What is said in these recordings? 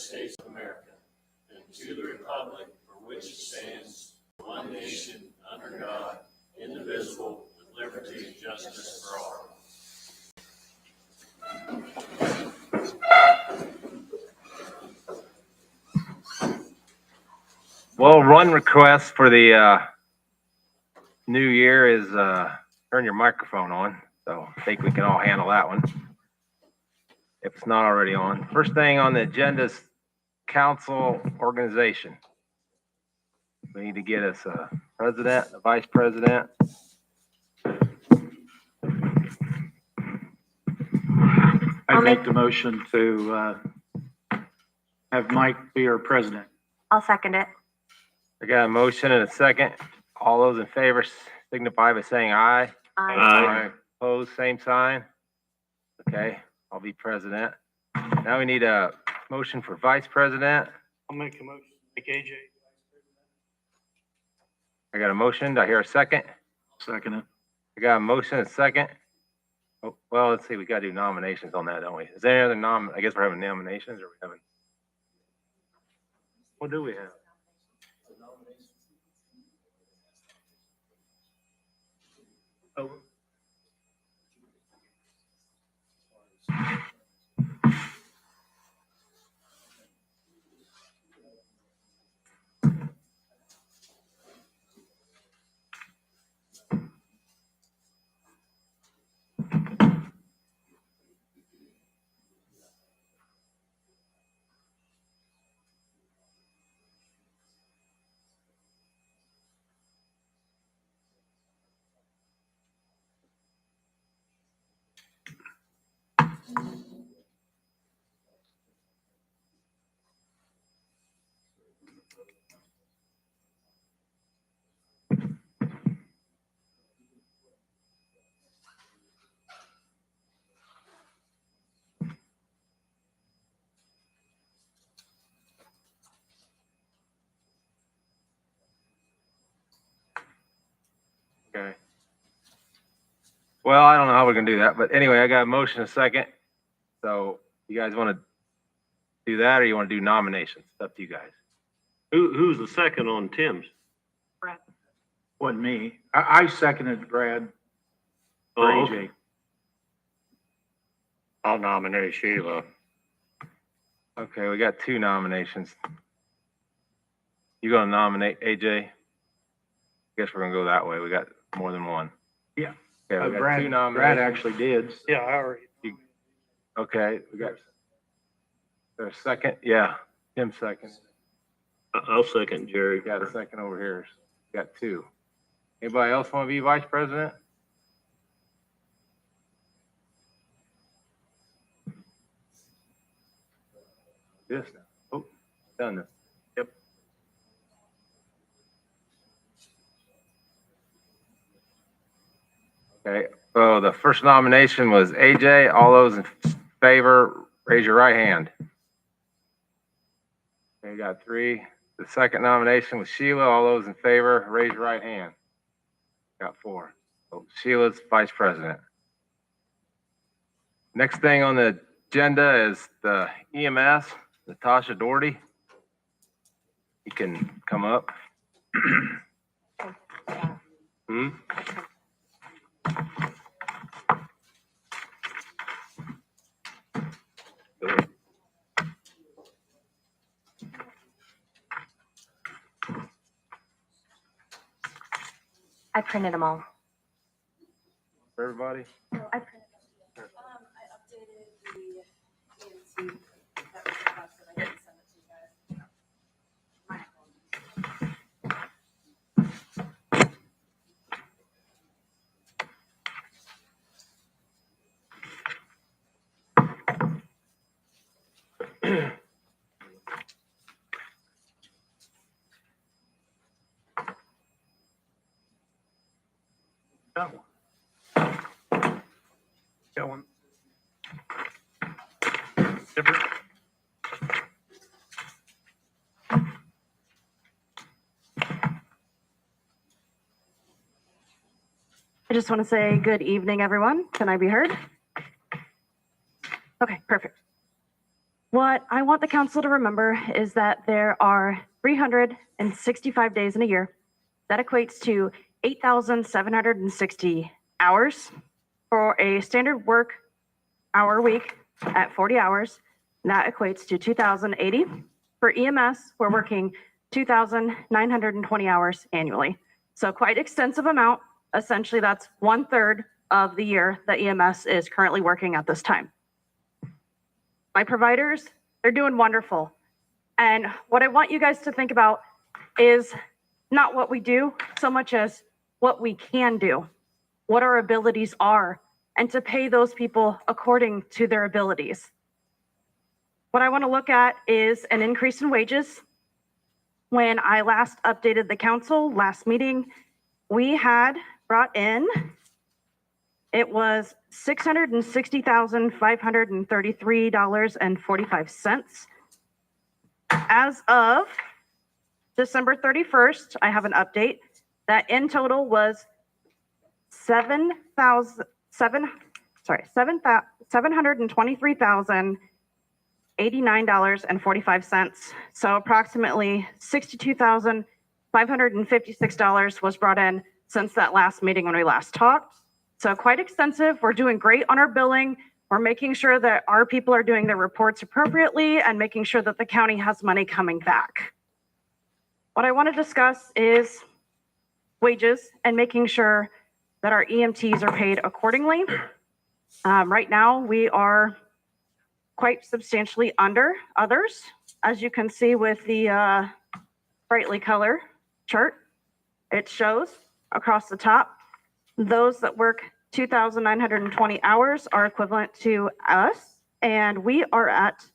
States of America and to the republic for which it stands, one nation, under God, indivisible, with liberty and justice for all. Well, one request for the new year is turn your microphone on. So I think we can all handle that one if it's not already on. First thing on the agenda is council organization. We need to get us a president, a vice president. I make the motion to have Mike be our president. I'll second it. I got a motion and a second. All those in favor signify by saying aye. Aye. Opposed, same sign. Okay, I'll be president. Now we need a motion for vice president. I'll make a motion. Make AJ. I got a motion. Do I hear a second? Second it. I got a motion and a second. Oh, well, let's see. We got to do nominations on that, don't we? Is there any other I guess we're having nominations, or we having? What do we have? Oh. Okay. Well, I don't know how we're gonna do that, but anyway, I got a motion and a second. So you guys want to do that, or you want to do nominations? It's up to you guys. Who's the second on Tim's? Brett. Wasn't me. I seconded Brad for Oh, AJ. I'll nominate Sheila. Okay, we got two nominations. You gonna nominate AJ? Guess we're gonna go that way. We got more than one. Yeah. Okay, we got Brad, two Brad nominations. actually did. Yeah, I already. Okay, we got. There's a second. Yeah, Tim second. I'll second Jerry. We got a second over here. Got two. Anybody else want to be vice president? This now. Oh, done this. Yep. Okay. So the first nomination was AJ. All those in favor, raise your right hand. Okay, got three. The second nomination was Sheila. All those in favor, raise your right hand. Got four. So Sheila's vice president. Next thing on the agenda is the E.M.S, Natasha Doherty. You can come up. Hmm? I printed them all. For everybody? No, I printed them. I updated the E.M.T. that was requested. I didn't send it to you guys. My apologies. Got one. Got one. Different. I just want to say good evening, everyone. Can I be heard? Okay, perfect. What I want the council to remember is that there are 365 days in a year. That equates to 8,760 hours for a standard work hour week at 40 hours. That equates to 2,080. For EMS, we're working 2,920 hours annually. So quite extensive amount. Essentially, that's 1/3 of the year that EMS is currently working at this time. My providers, they're doing wonderful. And what I want you guys to think about is not what we do so much as what we can do, what our abilities are, and to pay those people according to their abilities. What I want to look at is an increase in wages. When I last updated the council, last meeting, we had brought in, it was $660,533.45. As of December 31st, I have an update that in total was $723,089.45. So approximately $62,556 was brought in since that last meeting when we last talked. So quite extensive. We're doing great on our billing. We're making sure that our people are doing their reports appropriately and making sure that the county has money coming back. What I want to discuss is wages and making sure that our EMTs are paid accordingly. Right now, we are quite substantially under others, as you can see with the brightly color chart. It shows across the top, those that work 2,920 hours are equivalent to us, and we are at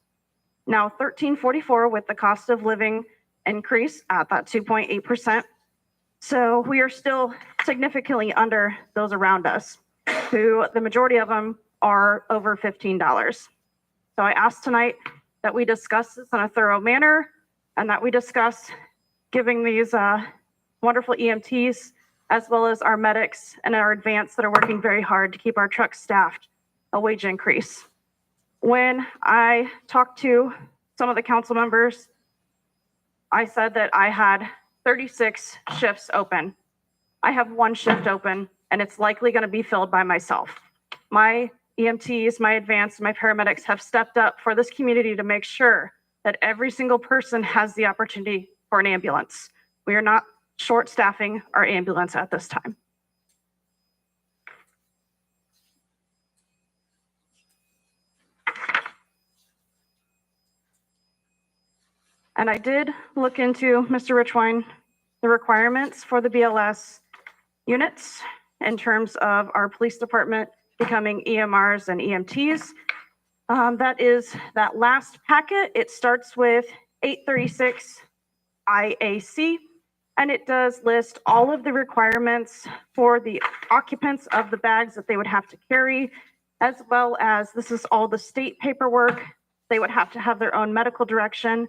now 1,344 with the cost of living increase at that 2.8%. So we are still significantly under those around us, who the majority of them are over $15. So I asked tonight that we discuss this in a thorough manner and that we discuss giving these wonderful EMTs as well as our medics and our advanced that are working very hard to keep our trucks staffed a wage increase. When I talked to some of the council members, I said that I had 36 shifts open. I have 1 shift open, and it's likely going to be filled by myself. My EMTs, my advanced, my paramedics have stepped up for this community to make sure that every single person has the opportunity for an ambulance. We are not short staffing our ambulance at this time. And I did look into, Mr. Richwine, the requirements for the B.L.S. units in terms of our police department becoming EMRs and EMTs. That is that last packet. It starts with 836 IAC, and it does list all of the requirements for the occupants of the bags that they would have to carry, as well as this is all the state paperwork. They would have to have their own medical direction,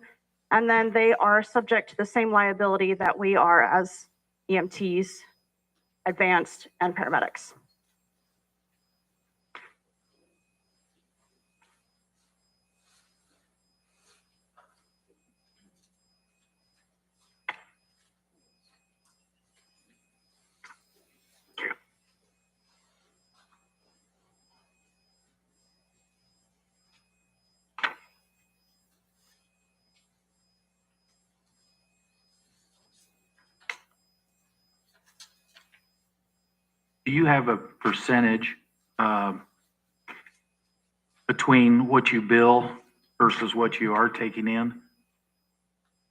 and then they are subject to the same liability that we are as EMTs, advanced, and paramedics. Do you have a percentage between what you bill versus what you are taking in?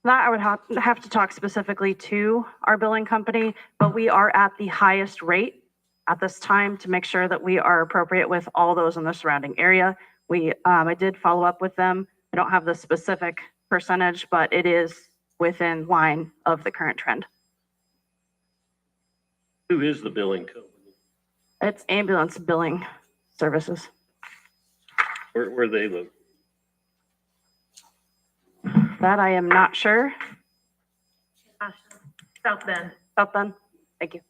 That I would have to talk specifically to our billing company, but we are at the highest rate at this time to make sure that we are appropriate with all those in the surrounding area. I did follow up with them. I don't have the specific percentage, but it is within line of the current trend. Who is the billing company? It's ambulance billing services. Where they live? That I am not sure. South Bend. South Bend. Thank you.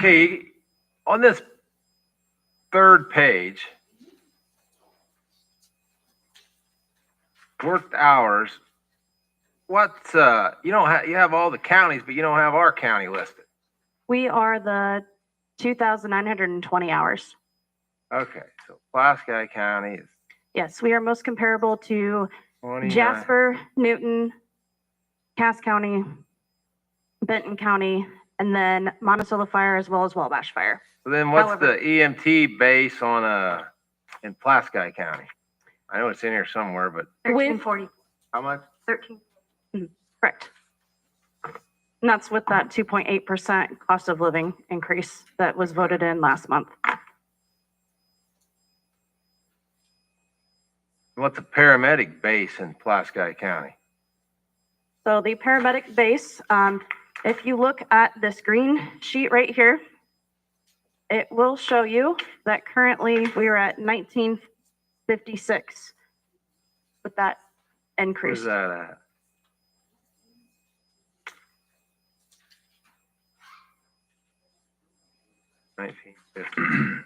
Okay, on this third page, worked hours, what's, you don't have, you have all the counties, but you don't have our county listed. We are the 2,920 hours. Okay, so Pulaski County is Yes, we are most comparable to 29. Jasper, Newton, Cass County, Benton County, and then Monticello Fire as well as Wabash Fire. So then what's However- the EMT base on, in Pulaski County? I know it's in here somewhere, but 1340. how much? 13. Correct. And that's with that 2.8% cost of living increase that was voted in last month. What's a paramedic base in Pulaski County? So the paramedic base, if you look at this green sheet right here, it will show you that currently we are at 1956 with that increase. Where's that at? $19.50.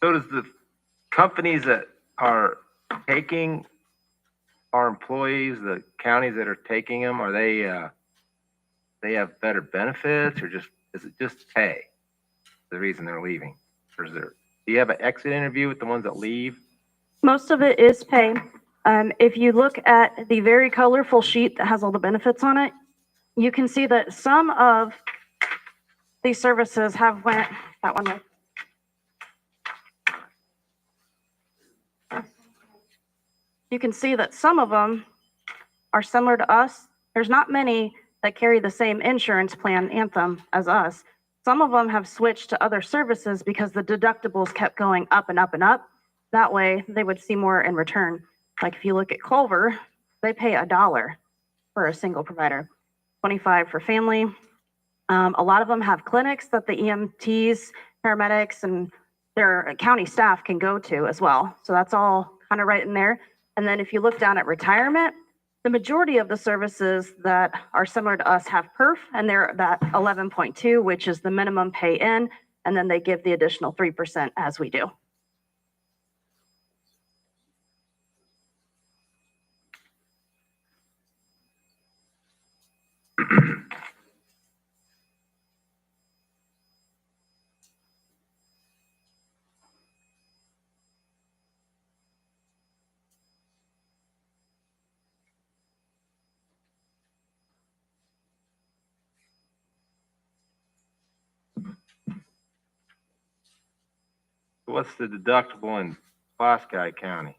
So does the companies that are taking our employees, the counties that are taking them, are they have better benefits or is it just pay? The reason they're leaving? Or do you have an exit interview with the ones that leave? Most of it is pay. If you look at the very colorful sheet that has all the benefits on it, you can see that some of these services have went, that one right. You can see that some of them are similar to us. There's not many that carry the same insurance plan, Anthem, as us. Some of them have switched to other services because the deductibles kept going up and up and up. That way, they would see more in return. Like if you look at Culver, they pay $1 for a single provider, 25 for family. A lot of them have clinics that the EMTs, paramedics, and their county staff can go to as well. So that's all kind of right in there. And then if you look down at retirement, the majority of the services that are similar to us have PERF, and they're that 11.2, which is the minimum pay in, and then they give the additional 3% as we do. What's the deductible in Pulaski County?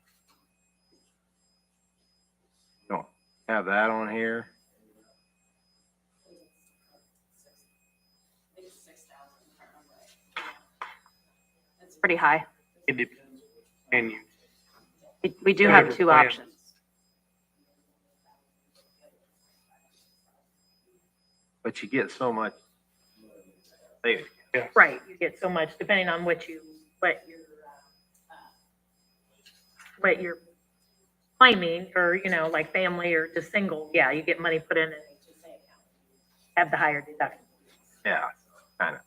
Don't have that on here. I think it's 6,000, if I remember right. It's pretty high. It depends. And you, We do have two Plan. options. But you get so much. Savings. Right, you get so much depending on what you're claiming, or, you know, like family or just single, yeah, you get money put in an HSA account. Have the higher deductible. Yeah, kind of.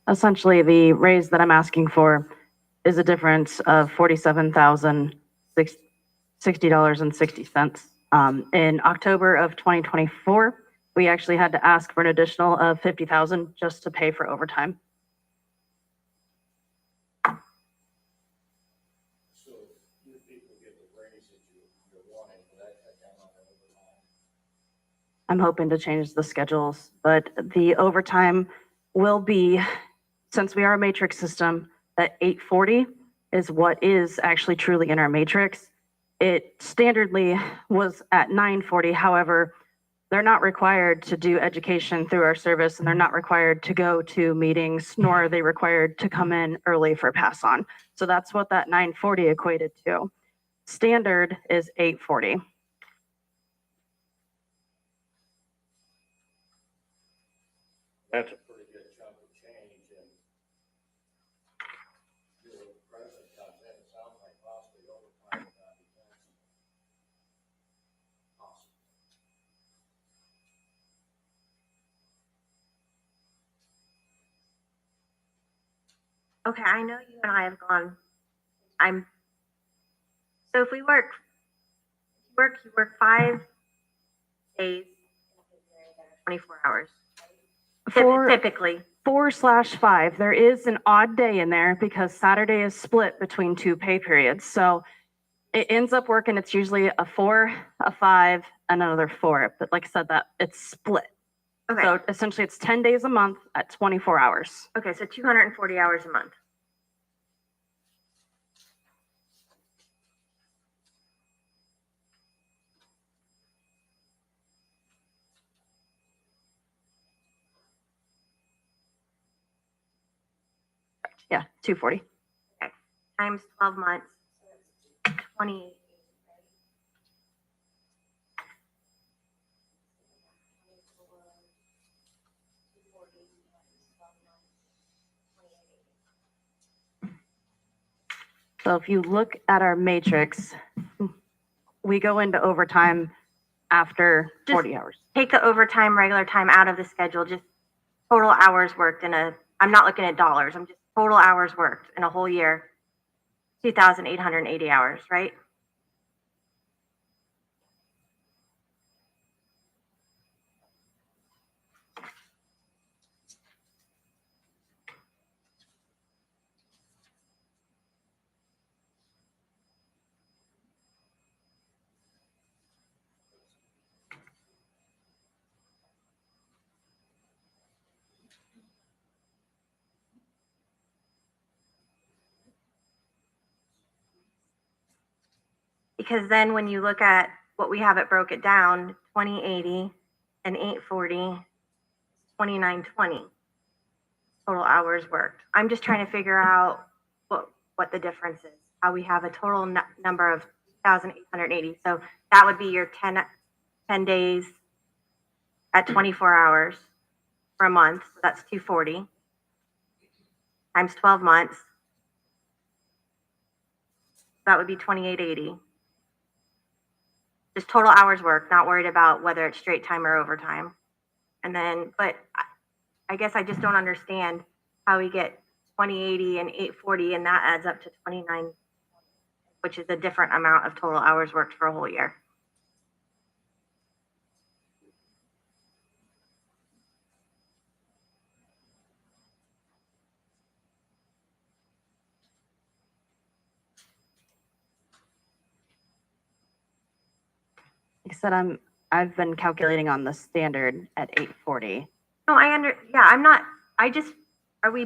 Essentially, the raise that I'm asking for is a difference of $47,060.60. In October of 2024, we actually had to ask for an additional of $50,000 just to pay for overtime. I'm hoping to change the schedules, but the overtime will be, since we are a matrix system, that 840 is what is actually truly in our matrix. It standardly was at 940. However, they're not required to do education through our service, and they're not required to go to meetings, nor are they required to come in early for pass on. So that's what that 940 equated to. Standard is 840. That's a Pretty good chunk of change, and the president comes in, it sounds like possibly overtime would not be taxable. Possible. Okay, I know you and I have gone, so if we you work 5 days, 24 hours. For Typically, 4/5, there is an odd day in there because Saturday is split between 2 pay periods. So it ends up working, it's usually a 4, a 5, and another 4. But like I said, that it's split. okay, So essentially it's 10 days a month at 24 hours. okay, so 240 hours a month. Yeah, 240. Times 12 months, 20. So if you look at our matrix, we go into overtime after 40 hours. Take the overtime, regular time out of the schedule, just total hours worked I'm not looking at dollars, I'm just total hours worked in a whole year, 2,880 hours, right? Because then when you look at what we have it broke it down, 2080 and 840, 2920 total hours worked. I'm just trying to figure out what the difference is, how we have a total number of 1,880. So that would be your 10 days at 24 hours for a month. So that's 240 times 12 months. That would be 2,880. Just total hours worked, not worried about whether it's straight time or overtime. And then, but I guess I just don't understand how we get 2080 and 840, and that adds up to 29, which is a different amount of total hours worked for a whole year. Like I said, I've been calculating on the standard at 840. No, I'm not, are we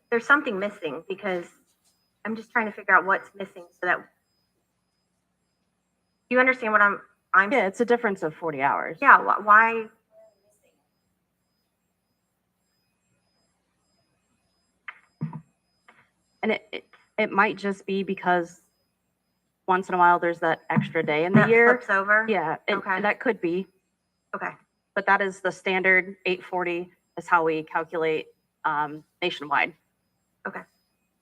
there's something missing, because I'm just trying to figure out what's missing so that, you understand what I'm Yeah, it's a difference of 40 hours. yeah, why? And it might just be because once in a while there's that extra day in the That year. flips over? Yeah, Okay. that could be, Okay, but that is the standard 840 is how we calculate nationwide. okay.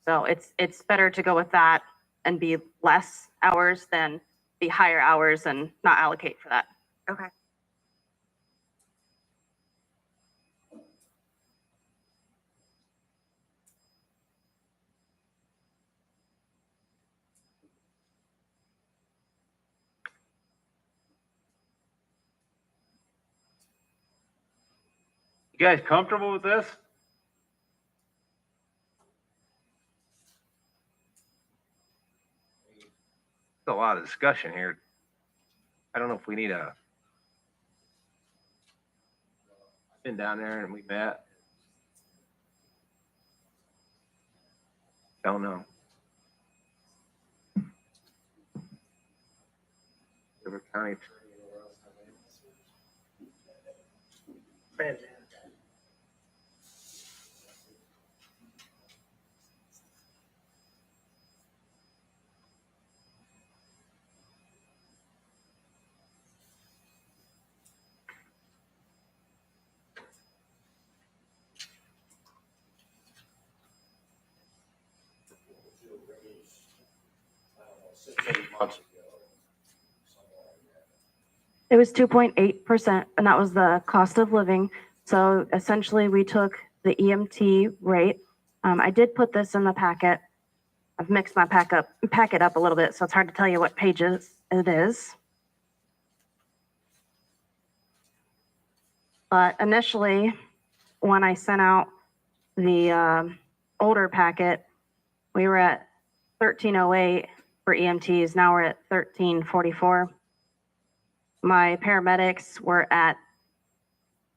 So it's better to go with that and be less hours than be higher hours and not allocate for that. Okay. You guys comfortable with this? There's a lot of discussion here. I don't know if we need a Been down there and we met. Don't know. River County. It was 2.8%, and that was the cost of living. So essentially, we took the EMT rate. I did put this in the packet. I've mixed my packet up a little bit, so it's hard to tell you what pages it is. But initially, when I sent out the older packet, we were at 1308 for EMTs. Now we're at 1344. My paramedics were at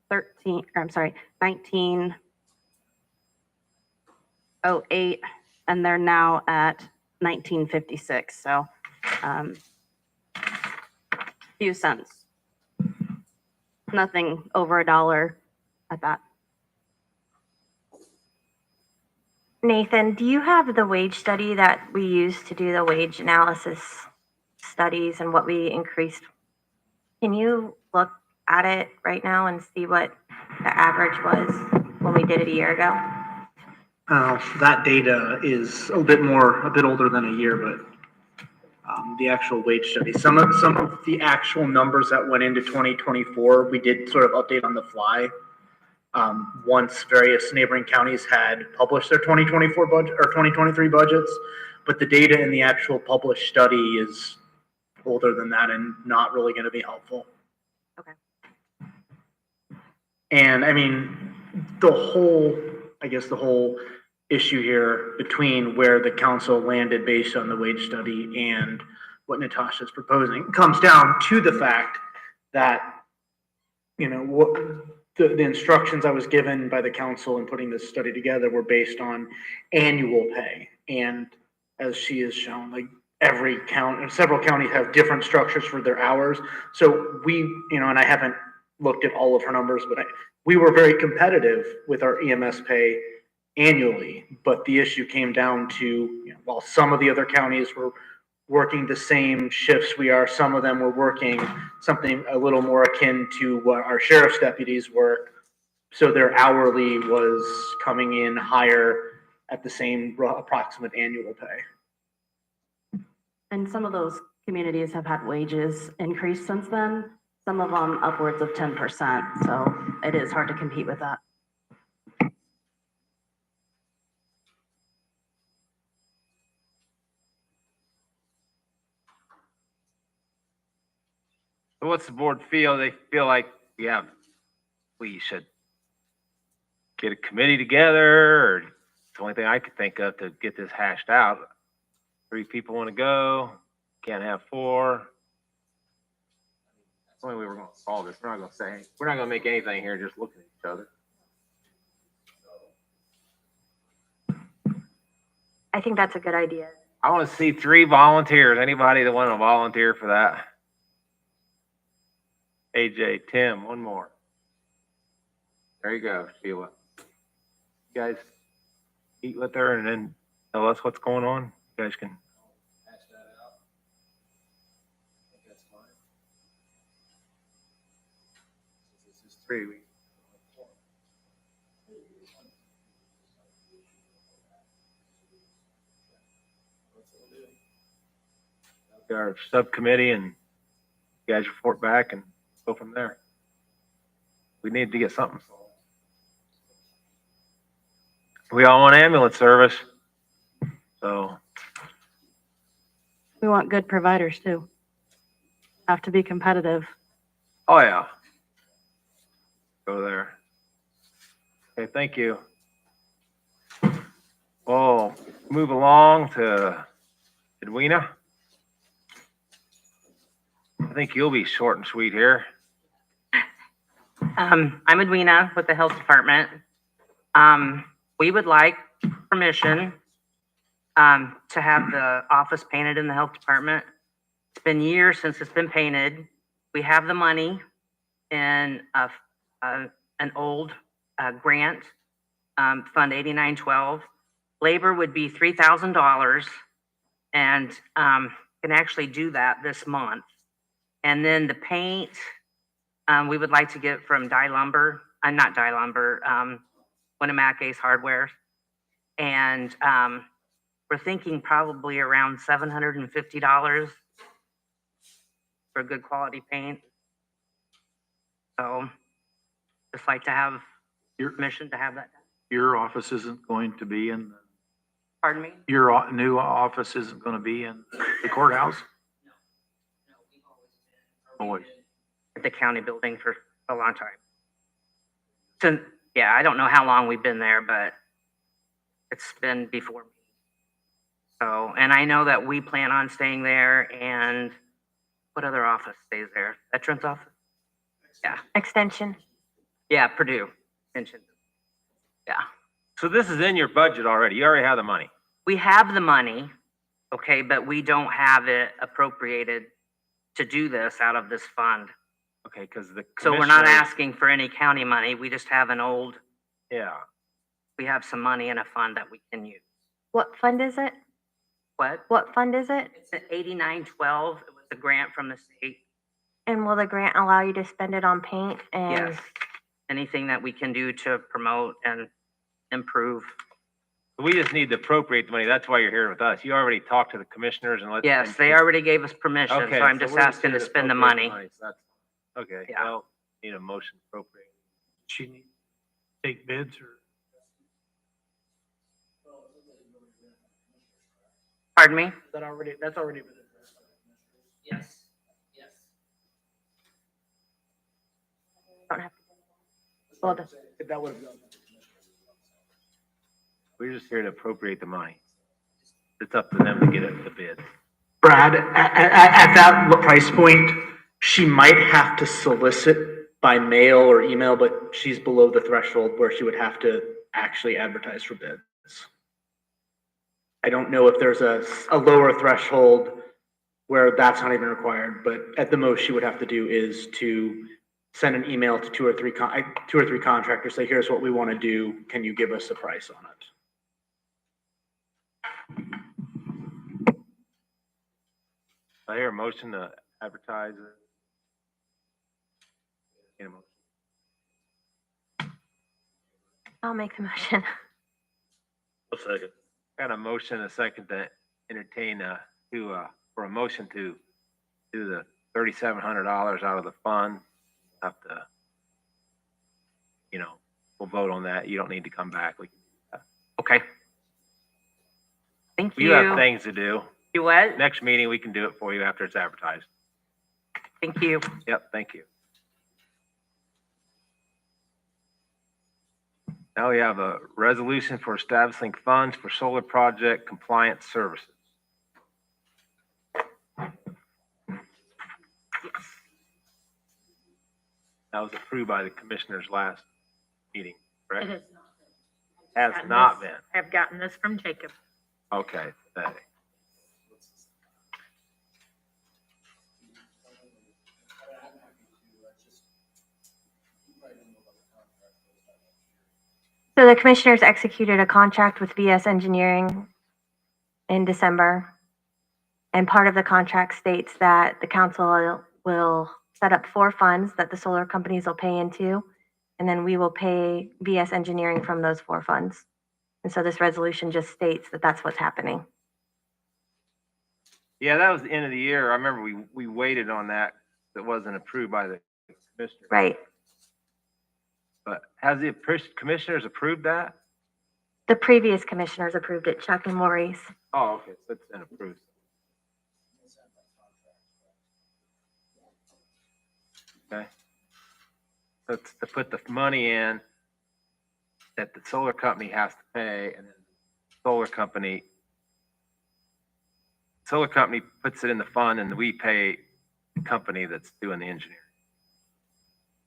1908, and they're now at 1956. So, few cents. Nothing over $1 at that. Nathan, do you have the wage study that we used to do the wage analysis studies and what we increased? Can you look at it right now and see what the average was when we did it a year ago? That data is a bit older than a year, but the actual wage study, some of the actual numbers that went into 2024, we did sort of update on the fly. Once various neighboring counties had published their 2024 budget or 2023 budgets, but the data in the actual published study is older than that and not really going to be helpful. Okay. And I mean, the whole issue here between where the council landed based on the wage study and what Natasha's proposing comes down to the fact that, what the instructions I was given by the council in putting this study together were based on annual pay. And as she has shown, like several counties have different structures for their hours. So we, and I haven't looked at all of her numbers, but we were very competitive with our E.M.S. pay annually. But the issue came down to, while some of the other counties were working the same shifts we are, some of them were working something a little more akin to what our sheriff's deputies work. So their hourly was coming in higher at the same approximate annual pay. And some of those communities have had wages increase since then, some of them upwards of 10%. So it is hard to compete with that. So what's the board feel? They feel like, we should get a committee together, or it's the only thing I could think of to get this hashed out. 3 people want to go, can't have 4. That's the only way we're going to solve this. We're not going to make anything here just looking at each other. I think that's a good idea. I want to see 3 volunteers. Anybody that want to volunteer for that? AJ, Tim, one more. There you go, Sheila. You guys eat with her and then tell us what's going on. You guys can hash that out. I think that's fine. This is 3 weeks. Our subcommittee, and you guys report back and go from there. We need to get something solved. We all want ambulance service, so We want good providers too. Have to be competitive. oh yeah, go there. Okay, thank you. We'll move along to Edwina. I think you'll be short and sweet here. I'm Edwina with the Health Department. We would like permission to have the office painted in the Health Department. It's been years since it's been painted. We have the money in an old grant, Fund 8912. Labor would be $3,000, and can actually do that this month. And then the paint, we would like to get from Dye Lumber, not Dye Lumber, Winnemucca Ace Hardware. And we're thinking probably around $750 for good quality paint. So just like to have your permission to have that done. Your office isn't going to be in, Pardon me? your new office isn't going to be in the courthouse? Always. At the county building for a long time. So, yeah, I don't know how long we've been there, but it's been before me. So, and I know that we plan on staying there, and what other office stays there? Veterans office? Yeah, Extension. yeah, Purdue. Mentioned. Yeah, So this is in your budget already. You already have the money. we have the money, okay, but we don't have it appropriated to do this out of this fund. Okay, because the So we're not commissioners- asking for any county money. We just have an old, Yeah, we have some money in a fund that we can use. What fund is it? What? What fund is it? It's an 8912. It was a grant from the state. And will the grant allow you to spend it on paint and? Yes. Anything that we can do to promote and improve. we just need to appropriate the money. That's why you're here with us. You already talked to the commissioners and let. Yes, they already gave us permission, so Okay, I'm so just we're asking here to spend the appropriate money. so that's- Okay, Yeah. well, need a motion to appropriate. She need to take bids or? Pardon me? That's already been addressed. Yes, yes. Don't have to. Well, That would have done. We're just here to appropriate the money. It's up to them to get it, the bid. Brad, at that price point, she might have to solicit by mail or email, but she's below the threshold where she would have to actually advertise for bids. I don't know if there's a lower threshold where that's not even required, but at the most she would have to do is to send an email to two or three contractors, say, here's what we want to do. Can you give us a price on it? I hear a motion to advertise it. Get a motion. I'll make the motion. A second. Got a motion, and a second to entertain, for a motion to do the $3,700 out of the fund. Have to, we'll vote on that. You don't need to come back. Okay. Thank You have you. things to do. You what? Next meeting, we can do it for you after it's advertised. Thank you. Yep, thank you. Now we have a resolution for establishing funds for solar project compliance services. That was approved by the commissioners last meeting, It correct? has not Has gotten not this- been. I've gotten this from Jacob. Okay, today. So the commissioners executed a contract with B.S. Engineering in December. And part of the contract states that the council will set up 4 funds that the solar companies will pay into. And then we will pay B.S. Engineering from those 4 funds. And so this resolution just states that that's what's happening. Yeah, that was the end of the year. I remember we waited on that. It wasn't approved by the commissioner. Right. But has the commissioners approved that? The previous commissioners approved it, Chuck and Maurice. Oh, okay, so it's been approved. Okay. So it's to put the money in that the solar company has to pay, and then the solar company puts it in the fund, and we pay the company that's doing the engineering.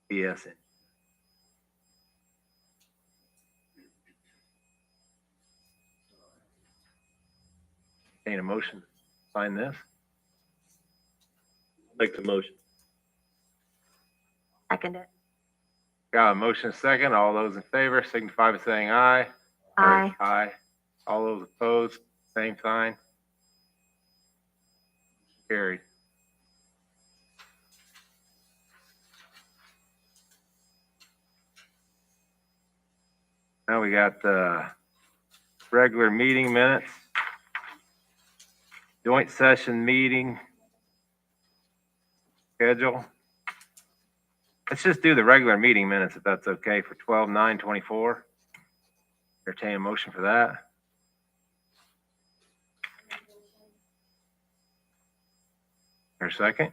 B.S. Entertain a motion to sign this. Make the motion. Second it. Got a motion second. All those in favor signify by saying aye. Aye. Aye. All those opposed, same sign. Carried. Now we got the regular meeting minutes. Joint session meeting schedule. Let's just do the regular meeting minutes if that's okay for 12/9/24. Entertain a motion for that. Or second?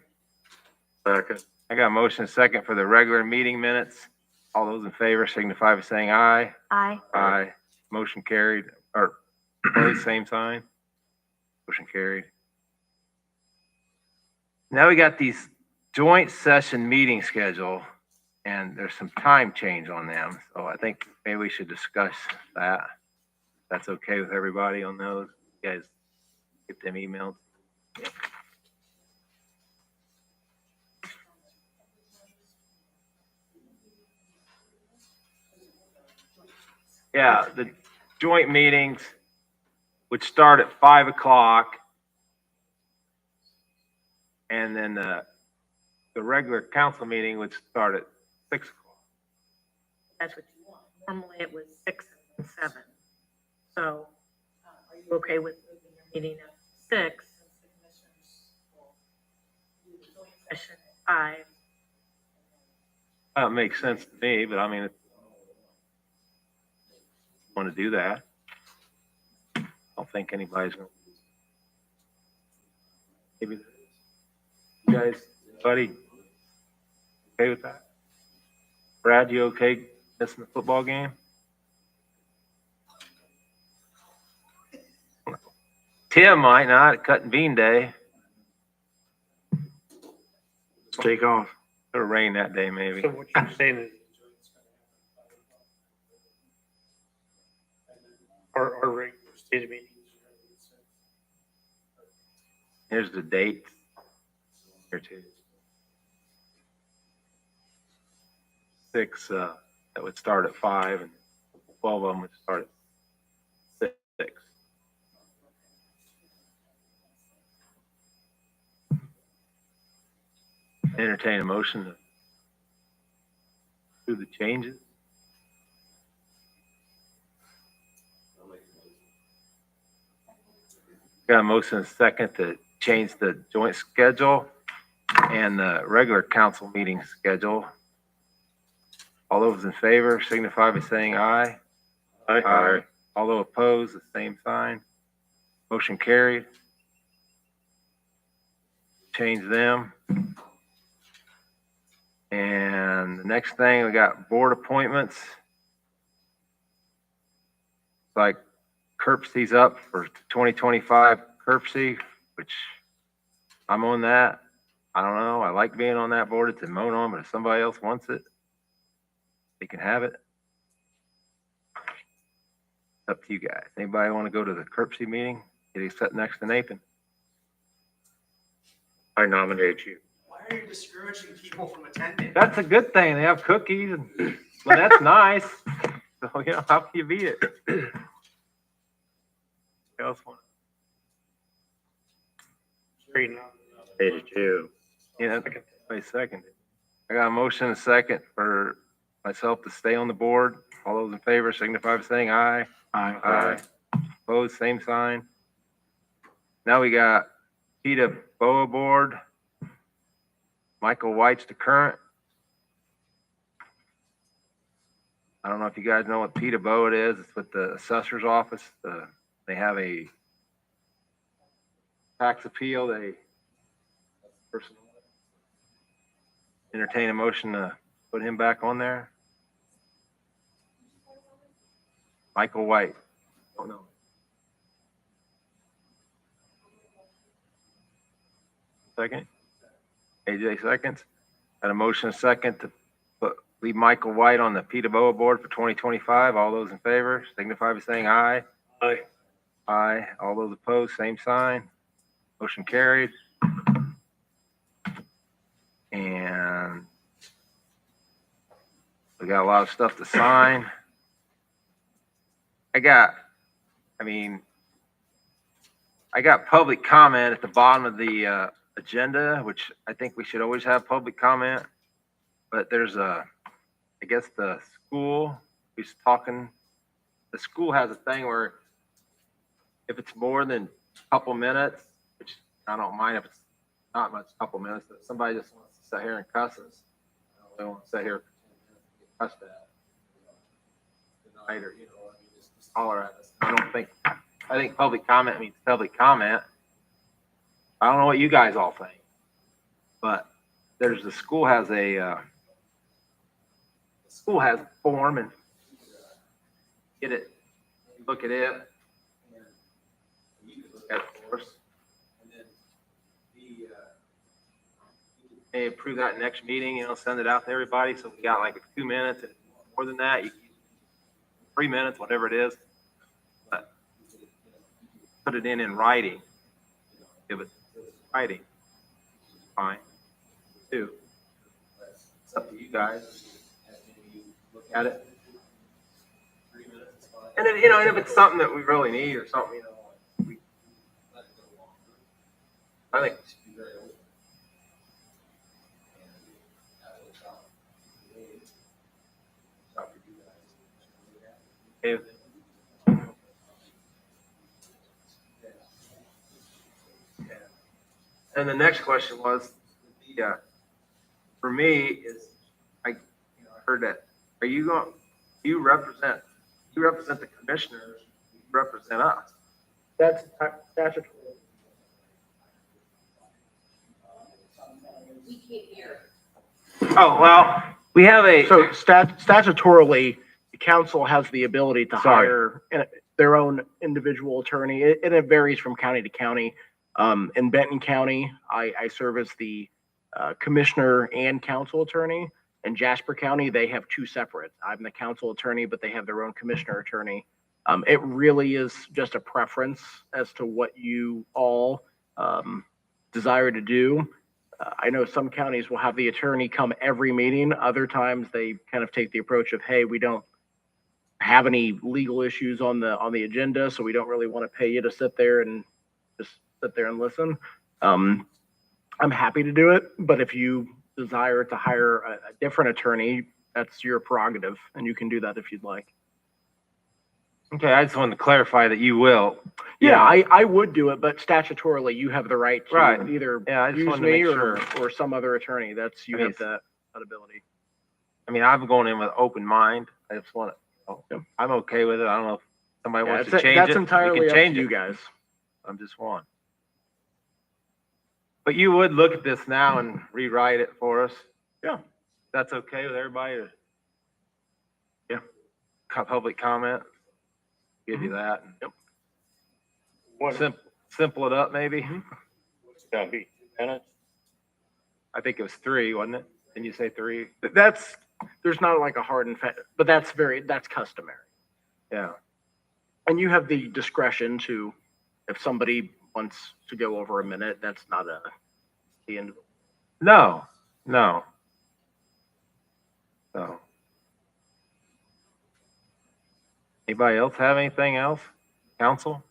Second. I got a motion second for the regular meeting minutes. All those in favor signify by saying aye. Aye. Aye. Motion carried, or opposed, same sign. Motion carried. Now we got these joint session meeting schedule, and there's some time change on them. So I think maybe we should discuss that. If that's okay with everybody on those. You guys get them emailed. Yeah, the joint meetings would start at 5 o'clock. And then the regular council meeting would start at 6 o'clock. That's what you want. Normally it was 6 and 7. So are you okay with moving your meeting up to 6? Since the commissioners will do the joint session at 5. That makes sense to me, but I mean, if you want to do that, I don't think anybody's going to. Maybe you guys, buddy, okay with that? Brad, you okay missing the football game? Tim might not, cutting bean day. Let's take off. It'll rain that day, maybe. So what you're saying is. Our regular state meetings. Here's the date. Here too. 6, that would start at 5, and 12 of them would start at 6. Entertain a motion to do the changes. Got a motion and a second to change the joint schedule and the regular council meeting schedule. All those in favor signify by saying aye. Aye. All those opposed, the same sign. Motion carried. Change them. And the next thing, we got board appointments. Like KIRPC's up for 2025 KIRPC, which I'm on that. I don't know. I like being on that board. It's a moan on, but if somebody else wants it, they can have it. Up to you guys. Anybody want to go to the KIRPC meeting? Get it set next to Nathan. I nominate you. Why are you discouraging people from attending? That's a good thing. They have cookies and, well, that's nice. So, you know, how can you beat it? Who else want Hated you. it? Yeah, wait a second. I got a motion and a second for myself to stay on the board. All those in favor signify by saying aye. Aye. Opposed, same sign. Now we got PTABOA board. Michael White's the current. I don't know if you guys know what PTABOA is. It's with the assessor's office. They have a tax appeal. They entertain a motion to put him back on there. Michael White. Oh, no. Second. AJ seconds. Got a motion and a second to leave Michael White on the PTABOA board for 2025. All those in favor signify by saying aye. Aye. Aye. All those opposed, same sign. Motion carried. And we got a lot of stuff to sign. I got public comment at the bottom of the agenda, which I think we should always have public comment. But there's I guess the school, who's talking, the school has a thing where if it's more than a couple minutes, which I don't mind if it's not much, a couple minutes, but if somebody just wants to sit here and cuss us, I don't really want to sit here and get cussed at tonight, or, just holler at us. I think public comment means public comment. I don't know what you guys all think, but the school has a form, and get it, look at it, and you can look at it for us, and then may approve that next meeting, send it out to everybody. So we got like 2 minutes, and more than that, 3 minutes, whatever it is, but put it in writing. Give it writing. Fine. Too. It's up to you guys. Look at it. 3 minutes is fine. And then, if it's something that we really need or something, we let it go longer. I think it should be very open. And the next question was, for me, is I heard that. Do you represent the commissioners? You represent us. That's statutory. Oh, well, we have So statutorily, the council has the ability to hire their own individual attorney, and it varies from county to county. In Benton County, I serve as the commissioner and council attorney. In Jasper County, they have two separate. I'm the council attorney, but they have their own commissioner attorney. It really is just a preference as to what you all desire to do. I know some counties will have the attorney come every meeting. Other times they kind of take the approach of, hey, we don't have any legal issues on the agenda, so we don't really want to pay you to sit there and just sit there and listen. I'm happy to do it, but if you desire to hire a different attorney, that's your prerogative, and you can do that if you'd like. Okay, I just wanted to clarify that you will. Yeah, I would do it, but statutorily, you have the right to either I just use wanted to me make sure. or some other attorney. You have that ability. I'm going in with an open mind. I just want to, I'm okay with it. I don't know if somebody wants to change it. That's entirely up to you guys. I'm just one. But you would look at this now and rewrite it for us? Yeah. That's okay with everybody? Yeah. Public comment? Give you that. Yep. Simple it up, maybe? It's gotta be 2 minutes. I think it was 3, wasn't it? Didn't you say 3? There's not like a hard and fast, but that's customary. Yeah. And you have the discretion to, if somebody wants to go over a minute, that's not the end. No. So. Anybody else have anything else? Council?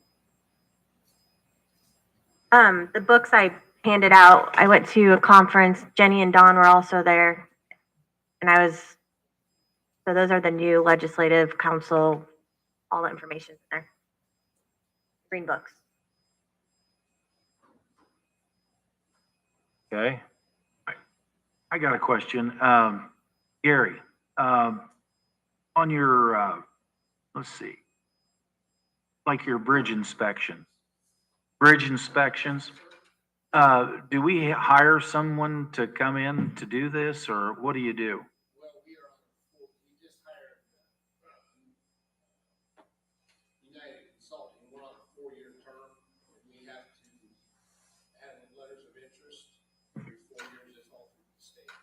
The books I handed out, I went to a conference. Jenny and Don were also there. And so those are the new legislative council, all the information there. Green books. Okay. I got a question. Gary, on your, let's see, like your bridge inspections, do we hire someone to come in to do this, or what do you do? Well, we just hired United Consulting. We're on a 4-year term. We have to add in letters of interest every 4 years. It's all through the state.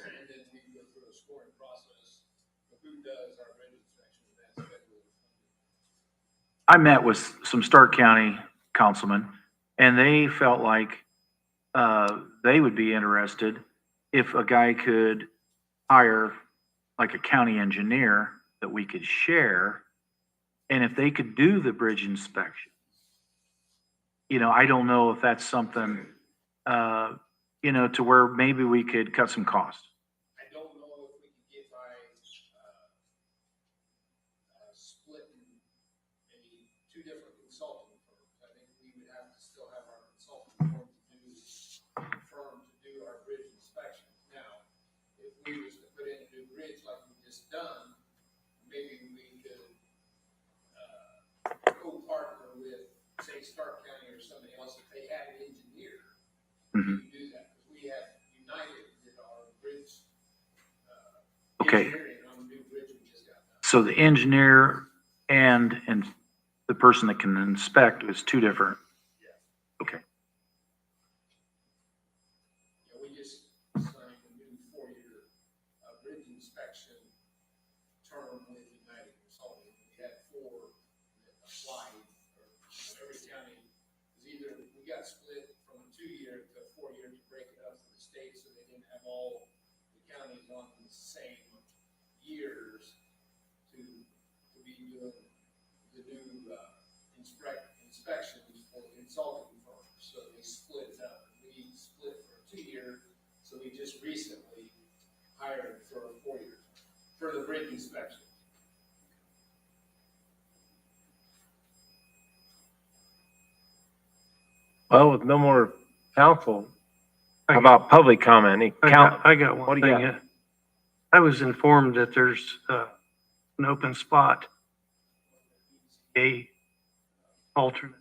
And then we go through a scoring process of who does our bridge inspection. That's federally funded. I met with some Stark County councilmen, and they felt like they would be interested if a guy could hire like a county engineer that we could share, and if they could do the bridge inspection. You know, I don't know if that's something, you know, to where maybe we could cut some costs. I don't know if we could get by, splitting maybe two different consulting firms. I think we would have to still have our consulting firm to do our bridge inspection. Now, if we was to put in a new bridge like we just done, maybe we could, co-partner with, say, Stark County or somebody else, if they had an engineer, Mhm. to do that. Because we had United did our bridge, Okay. engineering on the new bridge we just got done. So the engineer and the person that can inspect is two different. Okay. Yeah, we just signed a new 4-year, bridge inspection term with United Consulting. We had 4 that applied, or every county is either, we got split from a 2-year to a 4-year to break it up for the state, so they didn't have all the counties on the same years to be doing the new, inspections for consulting firms. So they split it up. We split for a 2-year, so we just recently hired for a 4-year for the bridge inspection. Well, with no more council, how about public comment? Any I got What one do you thing. got? I was informed that there's an open spot, a alternate.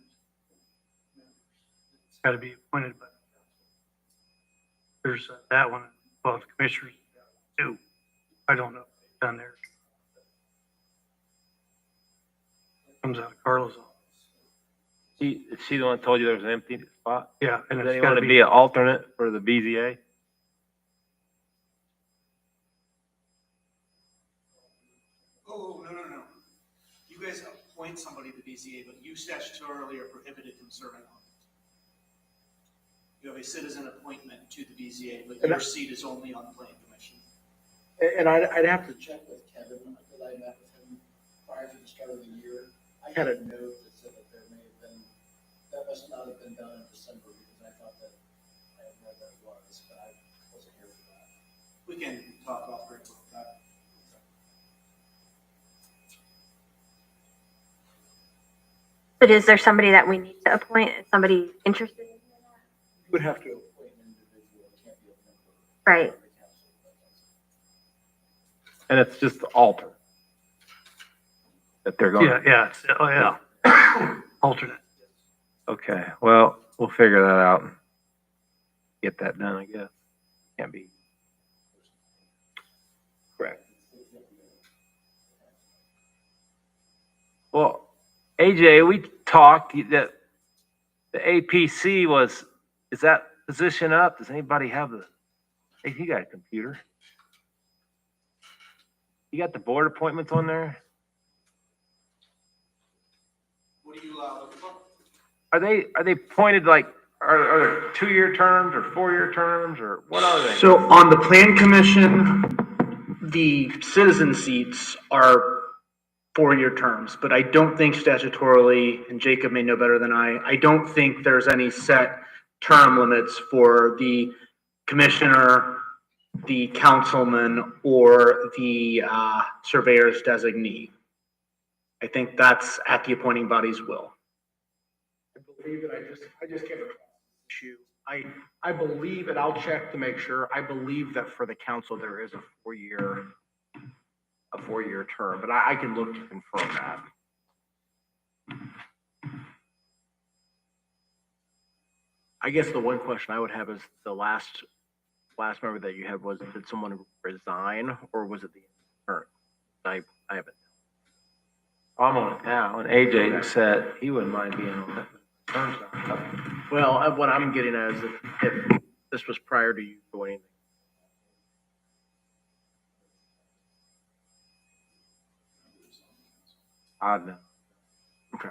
It's got to be appointed by. There's that one, well, the commissioners do. I don't know if they've done theirs. Comes out of Carla's office. Is she the one that told you there was an empty spot? Yeah, and Does it's anyone got want to to be. be an alternate for the BZA? Oh, no. You guys appoint somebody to BZA, but you statutorily are prohibited from serving on it. You have a citizen appointment to the BZA, but your seat is only on the planning commission. And I'd have to check with Kevin, because I met with him prior to the start of the year. I had a note that said that there may have been, that must not have been done in December, because I thought that I had read that it was, but I wasn't here for that. We can talk off record about that. But is there somebody that we need to appoint? Is somebody interested in that? You would have to appoint an individual, it can't be a member. Right. of the council. And it's just the alternate that they're going. Oh, yeah. Alternate. Okay, well, we'll figure that out and get that done, I guess. Can't be. Correct. Well, AJ, we talked that the APC is that position up? Does anybody have hey, you got a computer? You got the board appointments on there? What do you look for? Are they appointed like, are there 2-year terms or 4-year terms or what are they? So on the plan commission, the citizen seats are 4-year terms, but I don't think statutorily, and Jacob may know better than I don't think there's any set term limits for the commissioner, the councilman, or the surveyor's designee. I think that's at the appointing body's will. I believe that I just came across this issue. I believe, and I'll check to make sure, I believe that for the council, there is a 4-year term, but I can look to confirm that. I guess the one question I would have is the last member that you had was, did someone resign or was it the current? I haven't. I'm on it now, and AJ said he wouldn't mind being on it. Terms not up. Well, what I'm getting at is if this was prior to you joining. Odd now. Okay.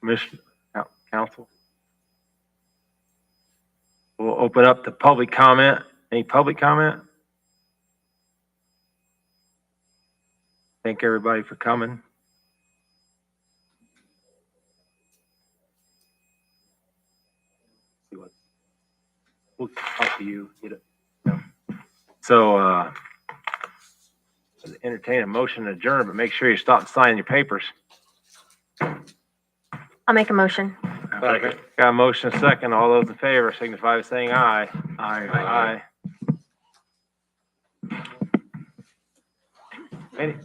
Commission, council. We'll open up the public comment. Any public comment? Thank everybody for coming. We'll talk to you. Get it. So, entertain a motion to adjourn, but make sure you stop and sign your papers. I'll make a motion. Got a motion, a second. All those in favor signify by saying aye. Aye. Aye. Any,